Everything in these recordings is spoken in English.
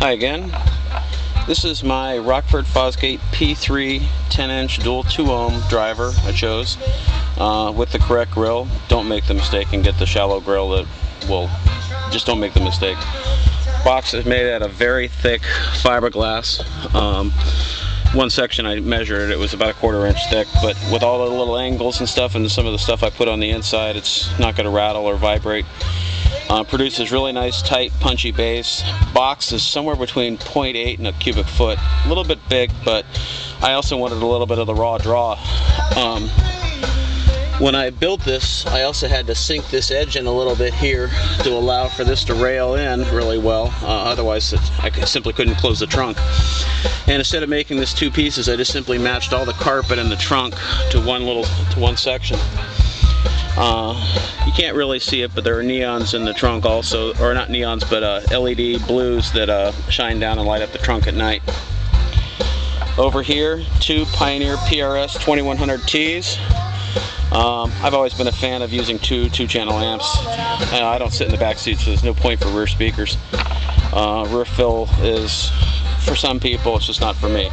Hi again. This is my Rockford Fosgate P3 10-inch dual 2-ohm driver I chose with the correct grill. Don't make the mistake and get the shallow grill that will, just don't make the mistake. Box is made out of very thick fiberglass. One section I measured, it was about 1/4 inch thick, but with all the little angles and stuff and some of the stuff I put on the inside, it's not going to rattle or vibrate. Produces really nice, tight, punchy bass. Box is somewhere between 0.8 and a cubic foot. A little bit big, but I also wanted a little bit of the raw draw. When I built this, I also had to sink this edge in a little bit here to allow for this to rail in really well. Otherwise, I simply couldn't close the trunk. And instead of making this two pieces, I just simply matched all the carpet in the trunk to one section. You can't really see it, but there are neons in the trunk also, or not neons, but LED blues that shine down and light up the trunk at night. Over here, two Pioneer PRS 2100Ts. I've always been a fan of using two channel amps. I don't sit in the back seat, so there's no point for rear speakers. Rear fill is, for some people, it's just not for me.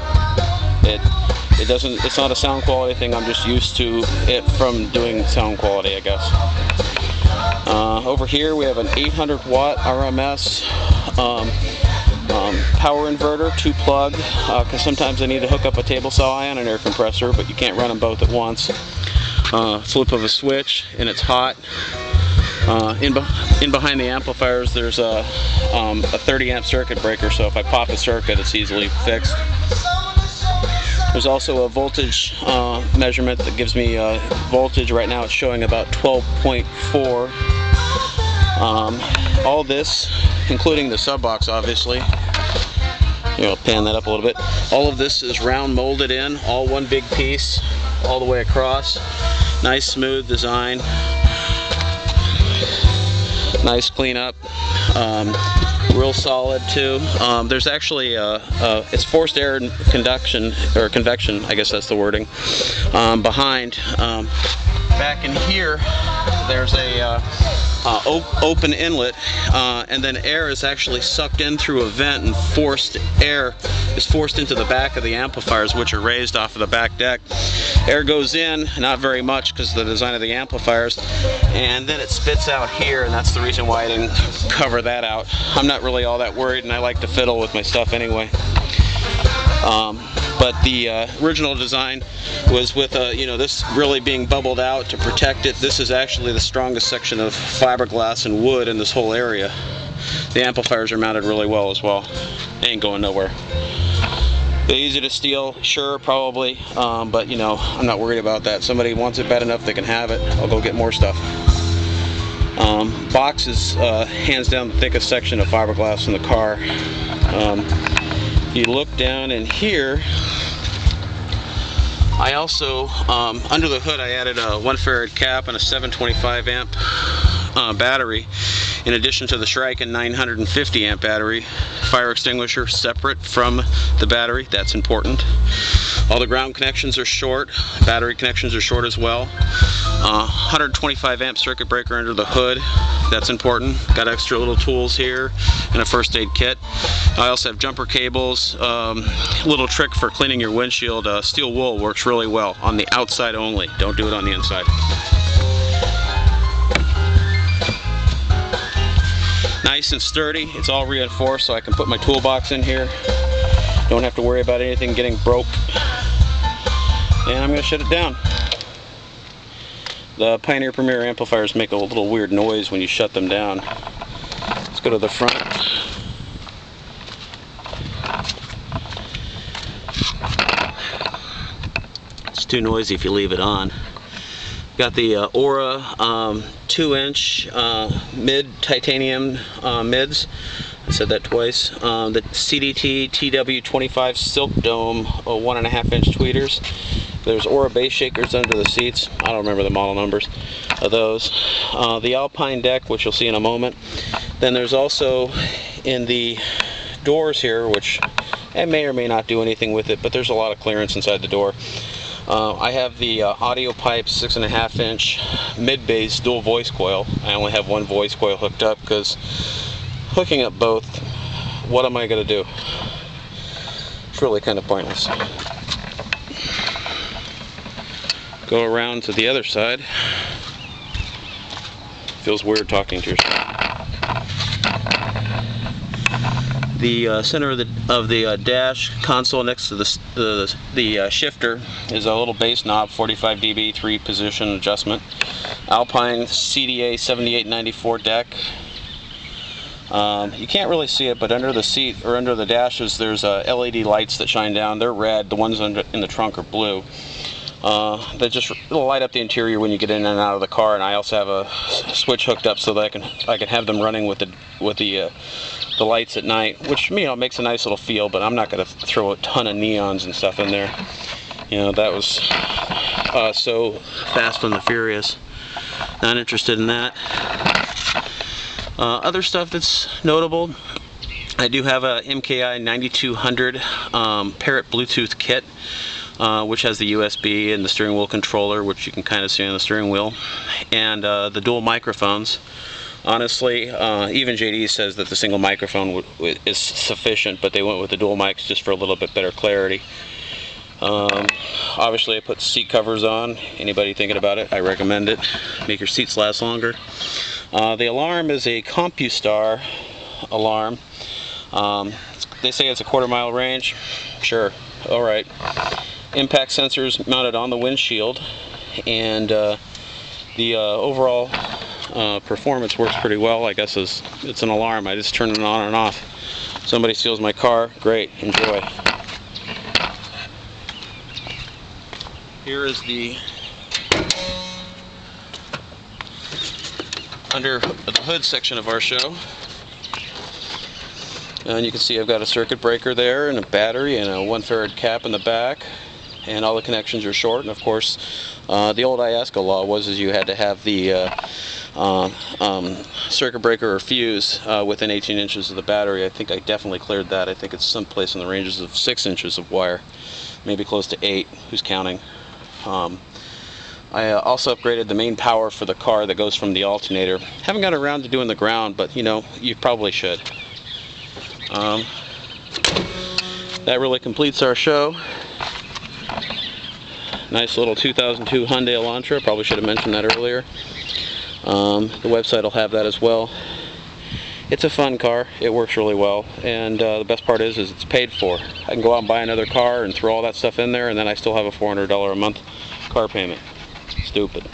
It's not a sound quality thing, I'm just used to it from doing sound quality, I guess. Over here we have an 800 watt RMS power inverter, 2-plug, because sometimes I need to hook up a table saw and an air compressor, but you can't run them both at once. Flip of a switch, and it's hot. In behind the amplifiers there's a 30 amp circuit breaker, so if I pop a circuit it's easily fixed. There's also a voltage measurement that gives me voltage. Right now it's showing about 12.4. All this, including the sub box obviously, I'll pan that up a little bit. All of this is round molded in, all one big piece, all the way across. Nice smooth design. Nice cleanup. Real solid too. There's actually it's forced air conduction, or convection, I guess that's the wording, behind. Back in here there's a open inlet, and then air is actually sucked in through a vent, and forced air is forced into the back of the amplifiers, which are raised off of the back deck. Air goes in, not very much because of the design of the amplifiers, and then it spits out here, and that's the reason why I didn't cover that out. I'm not really all that worried, and I like to fiddle with my stuff anyway. But the original design was with this really being bubbled out to protect it. This is actually the strongest section of fiberglass and wood in this whole area. The amplifiers are mounted really well as well. They ain't going nowhere. They're easy to steal, sure, probably, but I'm not worried about that. Somebody wants it bad enough they can have it. I'll go get more stuff. Box is hands down the thickest section of fiberglass in the car. You look down in here, I also, under the hood I added a 1 farad cap and a 725 amp battery, in addition to the Shrike 950 amp battery. Fire extinguisher separate from the battery, that's important. All the ground connections are short, battery connections are short as well. 125 amp circuit breaker under the hood, that's important. Got extra little tools here and a first aid kit. I also have jumper cables. Little trick for cleaning your windshield, steel wool works really well on the outside only, don't do it on the inside. Nice and sturdy, it's all reinforced, so I can put my toolbox in here. Don't have to worry about anything getting broke. And I'm going to shut it down. The Pioneer Premier amplifiers make a little weird noise when you shut them down. Let's go to the front. It's too noisy if you leave it on. Got the Aura 2-inch mid titanium mids. I said that twice. The CDT TW25 Silk Dome 1.5 inch tweeters. There's Aura bass shakers under the seats. I don't remember the model numbers of those. The Alpine deck, which you'll see in a moment. Then there's also in the doors here, which I may or may not do anything with it, but there's a lot of clearance inside the door. I have the Audio Pipe 6.5 inch mid-bass dual voice coil. I only have one voice coil hooked up because hooking up both what am I going to do? It's really kind of pointless. Go around to the other side. Feels weird talking to yourself. The center of the dash console next to the shifter is a little bass knob, 45 dB, 3-position adjustment. Alpine CDA 7894 deck. You can't really see it, but under the seat or under the dashes there's LED lights that shine down. They're red. The ones in the trunk are blue. That just light up the interior when you get in and out of the car. And I also have a switch hooked up so that I can have them running with the lights at night, which makes a nice little feel. But I'm not going to throw a ton of neons and stuff in there. That was so Fast and the Furious. Not interested in that. Other stuff that's notable, I do have a MKI 9200 Parrot Bluetooth kit, which has the USB and the steering wheel controller, which you can kind of see on the steering wheel, and the dual microphones. Honestly, even JD says that the single microphone is sufficient, but they went with the dual mics just for a little bit better clarity. Obviously, I put seat covers on. Anybody thinking about it, I recommend it. Make your seats last longer. The alarm is a CompuStar alarm. They say it's a 1/4 mile range. Sure, all right. Impact sensors mounted on the windshield, and the overall performance works pretty well. I guess it's an alarm. I just turn it on and off. Somebody steals my car, great, enjoy. Here is the under the hood section of our show, and you can see I've got a circuit breaker there and a battery and a 1 farad cap in the back, and all the connections are short. And of course, the old Iasco law was you had to have the circuit breaker or fuse within 18 inches of the battery. I think I definitely cleared that. I think it's someplace in the ranges of 6 inches of wire, maybe close to 8. Who's counting? I also upgraded the main power for the car that goes from the alternator. Haven't got around to doing the ground, but you probably should. That really completes our show. Nice little 2002 Hyundai Elantra. Probably should have mentioned that earlier. The website will have that as well. It's a fun car. It works really well, and the best part is it's paid for. I can go out and buy another car and throw all that stuff in there, and then I still have a $400 a month car payment. Stupid.